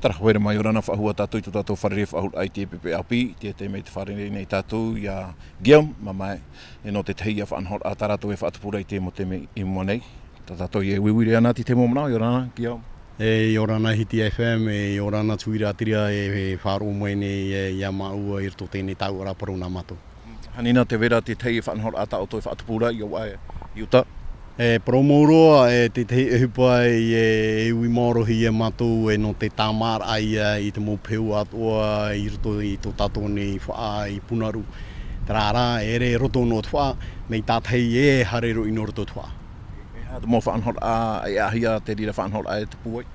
Tarahuere mai orana whahua tātou i tātou wharere whahul ai te pepe api, te mei te wharere nei tātou ia Guillaume MAMAE, no te tehi a whanhor a taratou e whaatapura i te mo te mei i mua nei. Tātou i e wiwiri ana ti te mo mana, i orana Guillaume. I orana Hiti FM, i orana tuira tiria e wharo moene ia maua i rto tēnei tau ora paru nā mato. Hanina te vera te tehi whanhor a tātou e whaatapura i o ai i uta. Promoroa te tehi hupa e ui maorohi e matou no te tamar ai i te mopeu atoa i rto i tō tātou nei wha i Punaruu. Tarara ere roto no twa, mei tātei e harero i no roto twa. Te mo whanhor a e ahia te rira whanhor a e te puai?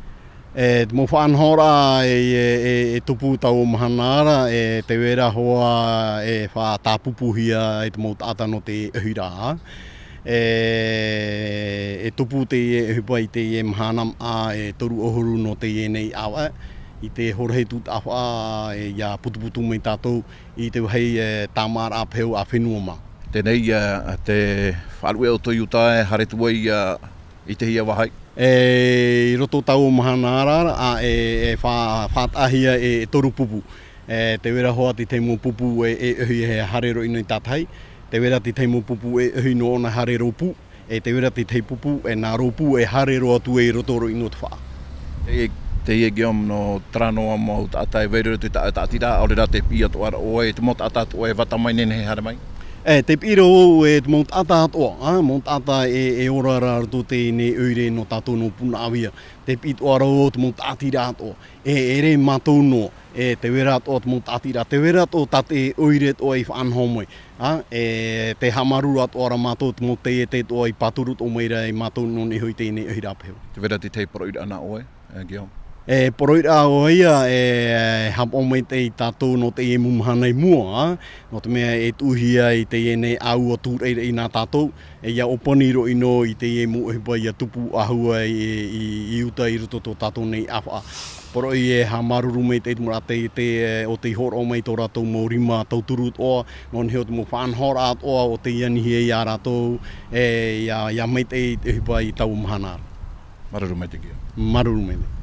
Te mo whanhor a e tupu tau mahanara te wera hoa e wha tāpupuhia e te mo tāta no te uhira. E tupu te hupa i te mahanam a e toru ohuru no te nei awa. I te horhei tūt awha ia putuputu mei tātou i te hei tamar a peu a whenua ma. Tēnei te whalue o toi uta e haretua i te hia wahai? I roto tau mahanara a whātahia e toru pupu. Te wera hoa te teimo pupu e uhi he harero ino i tātai. Te wera te teimo pupu e uhi no ona harero pu. Te wera te tei pupu e nā ropu e harero atu e rotoro ino te wha. Te ie Guillaume no tranoa mo tata e veirere te tātira, aurera te pia toara oe, te mot ata oe watamai nene he hare mai? Te pira o e te mot ata atoa, mot ata e ora rarto te ne uire no tātou no Punawia. Te pit oara o te mot atira atoa, ere matou no, te wera atoa te mot atira, te wera atoa tate uire toa i whanhomoi. Te hamaru atoa ra matou te mot te toa i paturut o meira i matou no ne hui te ne uhirapeo. Te wera te tei poroira ana oe, Guillaume? Poroira o ia hapo mai te tātou no te e mumhanei mua, no te mea e tuhia i te e nei au o tūreira i nā tātou, ia opaniro ino i te e muhipa ia tupu ahua i uta i ruto tō tātou nei awha. Poro i e ha maruru mei te mura o te horo mai tō rātou mō rima tau turut oa, non heo te mō whanhora at oa o te ianihi e ia rātou, ia mei te hipa i tau mahanara. Maruru mei te kia. Maruru mei te.